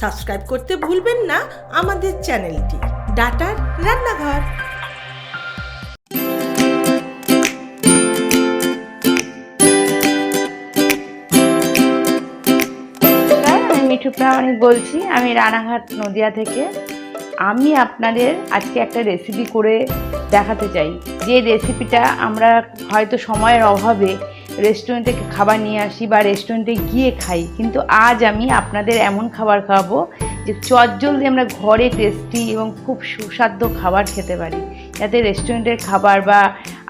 Subscribe করতে ভুলবেন না আমাদের চ্যানেলটি ডাটার রান্নাঘর। আমি মিঠু প্রামাণিক বলছি, আমি রানাঘাট নদিয়া থেকে। আমি আপনাদের আজকে একটা রেসিপি করে দেখাতে চাই, যে রেসিপিটা আমরা হয়তো সময়ের অভাবে রেস্টুরেন্টে খাবার নিয়ে আসি বা রেস্টুরেন্টে গিয়ে খাই, কিন্তু আজ আমি আপনাদের এমন খাবার খাওয়াবো যে চটজলদি আমরা ঘরে টেস্টি এবং খুব সুস্বাদু খাবার খেতে পারি, যাতে রেস্টুরেন্টের খাবার বা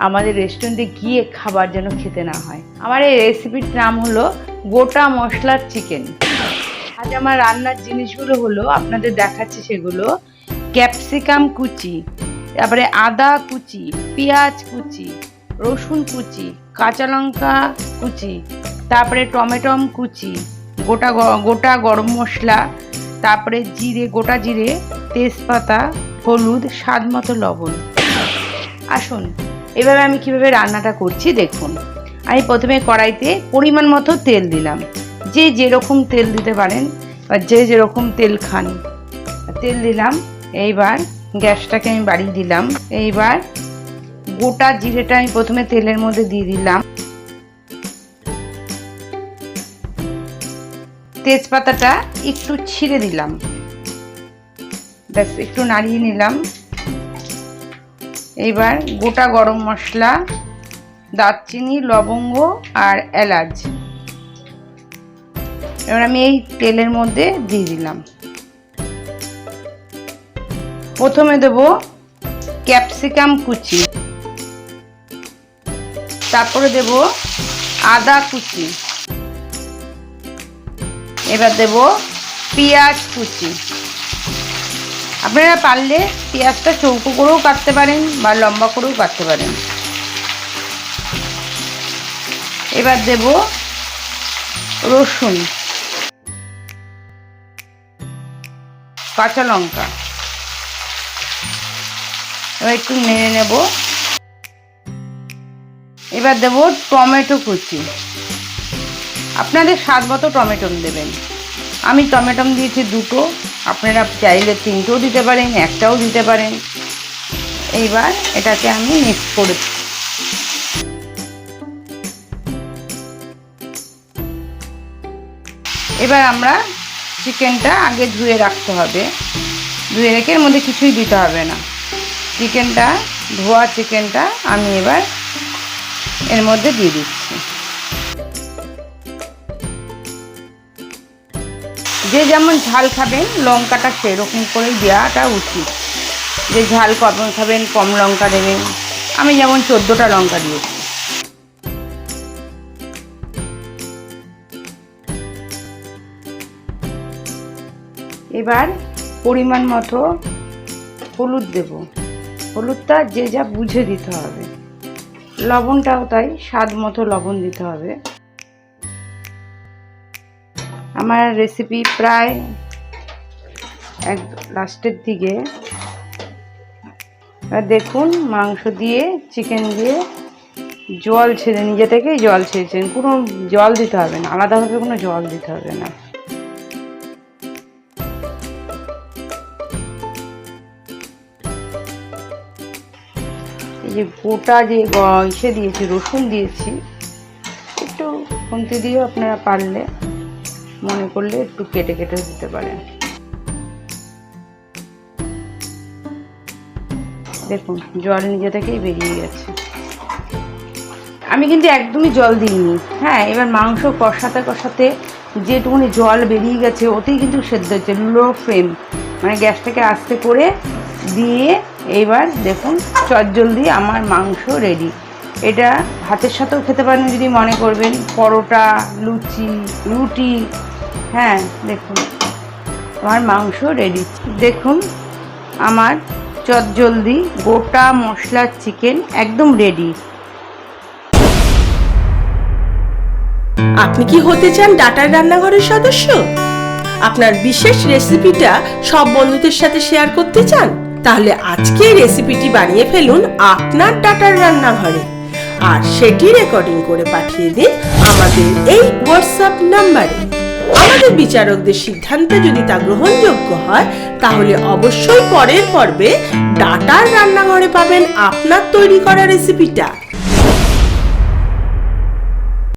আমাদের রেস্টুরেন্টে গিয়ে খাবার যেন খেতে না হয়। আমার এই রেসিপির নাম হলো গোটা মশলার চিকেন। আজ আমার রান্নার জিনিসগুলো হলো আপনাদের দেখাচ্ছি, সেগুলো ক্যাপসিকাম কুচি, তারপরে আদা কুচি, পেঁয়াজ কুচি, রসুন কুচি, কাঁচা লঙ্কা কুচি, তারপরে টমেটম কুচি, গোটা গরম মশলা, তারপরে জিরে, গোটা জিরে, তেজপাতা, হলুদ, স্বাদ মতো লবণ। আসুন এভাবে আমি কিভাবে রান্নাটা করছি দেখুন। আমি প্রথমে কড়াইতে পরিমাণ মতো তেল দিলাম, যে যেরকম তেল দিতে পারেন বা যে যেরকম তেল খান তেল দিলাম। এইবার গ্যাসটাকে আমি বাড়িয়ে দিলাম। এইবার গোটা জিরেটা আমি প্রথমে তেলের মধ্যে দিয়ে দিলাম, তেজপাতাটা একটু ছিঁড়ে দিলাম, ব্যাস একটু নাড়িয়ে নিলাম। এইবার গোটা গরম মশলা, দারচিনি, লবঙ্গ আর এলাচ এবার আমি এই তেলের মধ্যে দিয়ে দিলাম। প্রথমে দেব ক্যাপসিকাম কুচি, তারপরে দেব আদা কুচি, এবার দেব পেঁয়াজ কুচি। আপনারা পারলে পেঁয়াজটা চৌকো করেও কাটতে পারেন বা লম্বা করেও কাটতে পারেন। এবার দেব রসুন, কাঁচা লঙ্কা, এবার একটু নেড়ে নেব। এবার দেব টমেটো কুচি, আপনাদের স্বাদ মতো টমেটো দেবেন। আমি টমেটো দিয়েছি দুটো, আপনারা চাইলে তিনটেও দিতে পারেন, একটাও দিতে পারেন। এইবার এটাকে আমি মিক্স করে এবার আমরা চিকেনটা আগে ধুয়ে রাখতে হবে, ধুয়ে রেখে এর মধ্যে কিছুই দিতে হবে না। চিকেনটা, ধোয়া চিকেনটা আমি এবার এর মধ্যে দিয়ে দিচ্ছি। যে যেমন ঝাল খাবেন লঙ্কাটা সেরকম করে দেওয়াটা উচিত, যে ঝাল কম খাবেন কম লঙ্কা দেবেন। আমি যেমন 14টা লঙ্কা দিয়েছি। এবার পরিমাণ মতো হলুদ দেব, হলুদটা যে যা বুঝে দিতে হবে। লবণটাও তাই স্বাদ মতো লবণ দিতে হবে। আমার রেসিপি প্রায় লাস্টের দিকে। দেখুন মাংস দিয়ে, চিকেন দিয়ে জল ছেড়ে, নিজে থেকেই জল ছেড়েছেন, কোনো জল দিতে হবে না, আলাদাভাবে কোনো জল দিতে হবে না। এই যে গোটা যে ইসে দিয়েছি, রসুন দিয়েছি, একটু খুন্তি দিয়েও আপনারা পারলে মনে করলে একটু কেটে কেটে দিতে পারেন। দেখুন জল নিজে থেকেই বেরিয়ে গেছে। আমি কিন্তু একদমই জল দিইনি। হ্যাঁ, এবার মাংস কষাতে কষাতে যেটুকুনি জল বেরিয়ে গেছে ওতেই কিন্তু সেদ্ধ হচ্ছে। লো ফ্লেম, মানে গ্যাসটাকে আস্তে করে দিয়ে এইবার দেখুন চটজলদি আমার মাংস রেডি। এটা ভাতের সাথেও খেতে পারেন যদি মনে করবেন, পরোটা, লুচি, রুটি। হ্যাঁ দেখুন আমার মাংস রেডি। দেখুন আমার চটজলদি গোটা মশলার চিকেন একদম রেডি। আপনি কি হতে চান ডাটার রান্নাঘরের সদস্য? আপনার বিশেষ রেসিপিটা সব বন্ধুদের সাথে শেয়ার করতে চান? তাহলে আজকে রেসিপিটি বানিয়ে ফেলুন আপনার ডাটার রান্নাঘরে, আর সেটি রেকর্ডিং করে পাঠিয়ে দিন আমাদের এই হোয়াটসঅ্যাপ নাম্বারে। আমাদের বিচারকদের সিদ্ধান্তে যদি তা গ্রহণযোগ্য হয় তাহলে অবশ্যই পরের পর্বে ডাটার রান্নাঘরে পাবেন আপনার তৈরি করা রেসিপিটা।